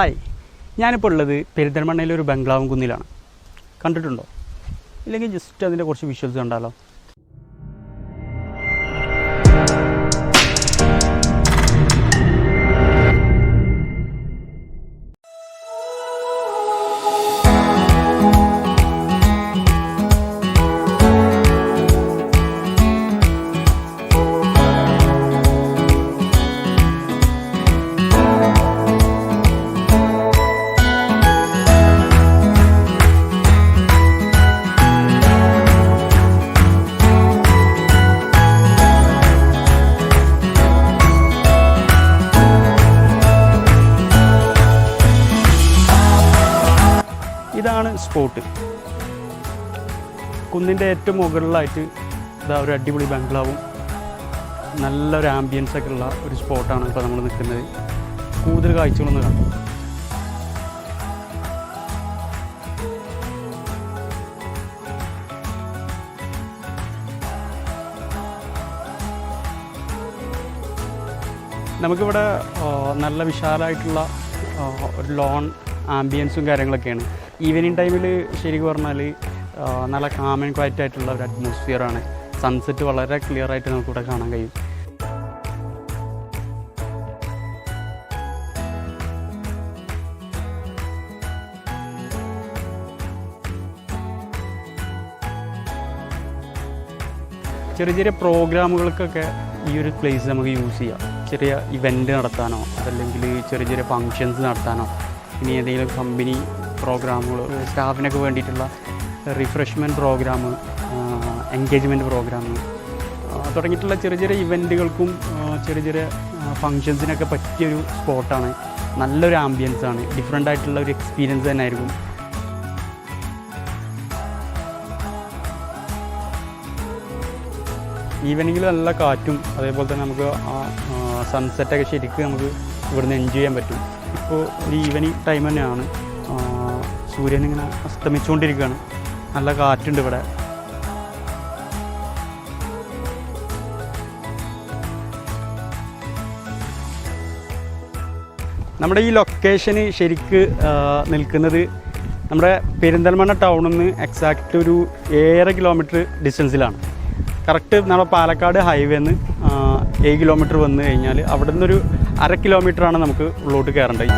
Hi, ഞാനിപ്പോൾ ഉള്ളത് പെരിന്തൽമണ്ണയിലെ ഒരു ബംഗ്ലാവും കുന്നിലാണ്. കണ്ടിട്ടുണ്ടോ? ഇല്ലെങ്കിൽ ജസ്റ്റ് അതിൻ്റെ കുറച്ച് വിഷ്വൽസ് കണ്ടാലോ? ഇതാണ് സ്പോട്ട്. കുന്നിൻ്റെ ഏറ്റവും മുകളിലായിട്ട് ഇതാ ഒരു അടിപൊളി ബംഗ്ലാവും നല്ലൊരു ആംബിയൻസ് ഒക്കെ ഉള്ള ഒരു സ്പോട്ടാണ് ഇപ്പോൾ നമ്മൾ നിൽക്കുന്നത്. കൂടുതൽ കാഴ്ചകളൊന്നും കാണും. നമുക്കിവിടെ നല്ല വിശാലമായിട്ടുള്ള ഒരു ലോൺ ആംബിയൻസും കാര്യങ്ങളൊക്കെയാണ്. ഈവനിങ് ടൈമിൽ ശരിക്കും പറഞ്ഞാൽ നല്ല കാം ആൻഡ് ക്വയറ്റ് ആയിട്ടുള്ള ഒരു അറ്റ്മോസ്ഫിയറാണ്. സൺസെറ്റ് വളരെ ക്ലിയർ ആയിട്ട് നമുക്കിവിടെ കാണാൻ കഴിയും. ചെറിയ ചെറിയ പ്രോഗ്രാമുകൾക്കൊക്കെ ഈ ഒരു പ്ലേസ് നമുക്ക് യൂസ് ചെയ്യാം. ചെറിയ ഇവൻ്റ് നടത്താനോ അതല്ലെങ്കിൽ ചെറിയ ചെറിയ ഫങ്ഷൻസ് നടത്താനോ ഇനി ഏതെങ്കിലും കമ്പനി പ്രോഗ്രാമുകൾ സ്റ്റാഫിനൊക്കെ വേണ്ടിയിട്ടുള്ള റിഫ്രഷ്മെൻറ്റ് പ്രോഗ്രാം, എൻഗേജ്മെൻറ്റ് പ്രോഗ്രാം തുടങ്ങിയിട്ടുള്ള ചെറിയ ചെറിയ ഇവൻറ്റുകൾക്കും ചെറിയ ചെറിയ ഫങ്ഷൻസിനൊക്കെ പറ്റിയൊരു സ്പോട്ടാണ്. നല്ലൊരു ആംബിയൻസാണ്. ഡിഫറെൻ്റ് ആയിട്ടുള്ള ഒരു എക്സ്പീരിയൻസ് തന്നെ ആയിരിക്കും. ഈവനിങ്ങിൽ നല്ല കാറ്റും അതേപോലെ തന്നെ നമുക്ക് സൺസെറ്റൊക്കെ ശരിക്കും നമുക്ക് ഇവിടുന്ന് എൻജോയ് ചെയ്യാൻ പറ്റും. ഇപ്പോൾ ഒരു ഈവനിങ് ടൈം തന്നെയാണ്. സൂര്യൻ ഇങ്ങനെ അസ്തമിച്ചുകൊണ്ടിരിക്കുകയാണ്. നല്ല കാറ്റുണ്ട് ഇവിടെ. നമ്മുടെ ഈ ലൊക്കേഷന് ശരിക്ക് നിൽക്കുന്നത് നമ്മുടെ പെരിന്തൽമണ്ണ ടൗണിൽ നിന്ന് എക്സാക്റ്റ് ഒരു 7 കിലോമീറ്റർ ഡിസ്റ്റൻസിലാണ്. കറക്റ്റ് നമ്മുടെ പാലക്കാട് ഹൈവേന്ന് 7 കിലോമീറ്റർ വന്നു കഴിഞ്ഞാൽ അവിടെ നിന്നൊരു 1/2 കിലോമീറ്ററാണ് നമുക്ക് ഉള്ളോട്ട് കയറേണ്ടത്.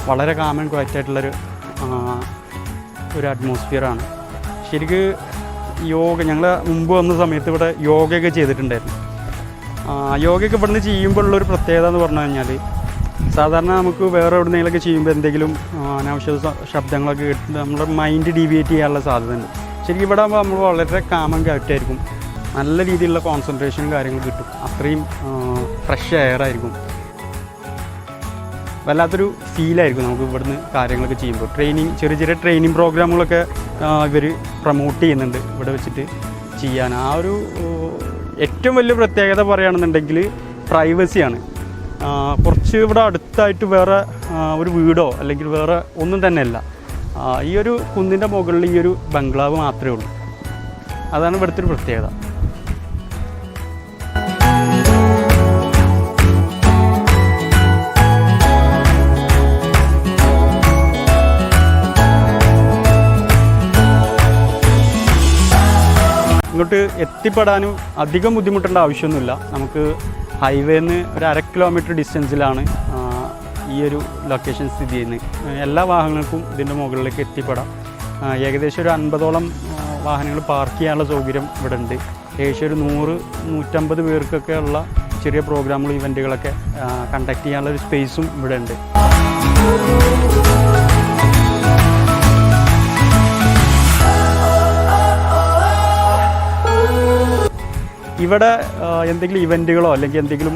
വളരെ കാം ആൻഡ് ക്വയറ്റ് ആയിട്ടുള്ളൊരു അറ്റ്മോസ്ഫിയറാണ്. ശരിക്ക് ഞങ്ങൾ മുമ്പ് വന്ന സമയത്ത് ഇവിടെ യോഗയൊക്കെ ചെയ്തിട്ടുണ്ടായിരുന്നു. യോഗയൊക്കെ ഇവിടുന്ന് ചെയ്യുമ്പോഴുള്ളൊരു പ്രത്യേകത എന്ന് പറഞ്ഞു കഴിഞ്ഞാൽ സാധാരണ നമുക്ക് വേറെ എവിടെയെങ്കിലൊക്കെ ചെയ്യുമ്പോൾ എന്തെങ്കിലും അനാവശ്യ ശബ്ദങ്ങളൊക്കെ കേട്ട് നമ്മുടെ മൈൻഡ് ഡീവിയേറ്റ് ചെയ്യാനുള്ള സാധ്യതയുണ്ട്. ശരിക്കും ഇവിടെ ആകുമ്പോൾ നമ്മൾ വളരെ കാം ആൻഡ് ക്വയറ്റ് ആയിരിക്കും. നല്ല രീതിയിലുള്ള കോൺസെൻട്രേഷനും കാര്യങ്ങളും കിട്ടും. അത്രയും ഫ്രഷ് എയർ ആയിരിക്കും. വല്ലാത്തൊരു ഫീലായിരിക്കും നമുക്ക് ഇവിടുന്ന് കാര്യങ്ങളൊക്കെ ചെയ്യുമ്പോൾ. ചെറിയ ചെറിയ ട്രെയിനിങ് പ്രോഗ്രാമുകളൊക്കെ ഇവർ പ്രൊമോട്ട് ചെയ്യുന്നുണ്ട് ഇവിടെ വെച്ചിട്ട് ചെയ്യാൻ. ആ ഒരു ഏറ്റവും വലിയ പ്രത്യേകത പറയുകയാണെന്നുണ്ടെങ്കിൽ പ്രൈവസിയാണ്. കുറച്ച് ഇവിടെ അടുത്തായിട്ട് വേറെ ഒരു വീടോ അല്ലെങ്കിൽ വേറെ ഒന്നും തന്നെയല്ല. ഈ ഒരു കുന്നിൻ്റെ മുകളിൽ ഈ ഒരു ബംഗ്ലാവ് മാത്രമേ ഉള്ളൂ. അതാണ് ഇവിടുത്തെ ഒരു പ്രത്യേകത. ഇങ്ങോട്ട് എത്തിപ്പെടാനും അധികം ബുദ്ധിമുട്ടേണ്ട ആവശ്യമൊന്നുമില്ല. നമുക്ക് ഹൈവേന്ന് ഒരു 1/2 കിലോമീറ്റർ ഡിസ്റ്റൻസിലാണ് ഈ ഒരു ലൊക്കേഷൻ സ്ഥിതി ചെയ്യുന്നത്. എല്ലാ വാഹനങ്ങൾക്കും ഇതിൻ്റെ മുകളിലേക്ക് എത്തിപ്പെടാം. ഏകദേശം ഒരു 50ഓളം വാഹനങ്ങൾ പാർക്ക് ചെയ്യാനുള്ള സൗകര്യം ഇവിടെ ഉണ്ട്. ഏകദേശം ഒരു 100-150 പേർക്കൊക്കെ ഉള്ള ചെറിയ പ്രോഗ്രാമുകൾ ഇവൻറ്റുകളൊക്കെ കണ്ടക്ട് ചെയ്യാനുള്ള ഒരു സ്പേസും ഇവിടെ ഉണ്ട്. ഇവിടെ എന്തെങ്കിലും ഇവൻറ്റുകളോ അല്ലെങ്കിൽ എന്തെങ്കിലും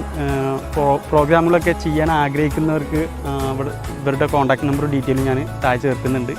പ്രോഗ്രാമുകളൊക്കെ ചെയ്യാൻ ആഗ്രഹിക്കുന്നവർക്ക് ഇവരുടെ കോൺടാക്ട് നമ്പർ ഡീറ്റെയിൽ ഞാൻ താഴെ ചേർക്കുന്നുണ്ട്.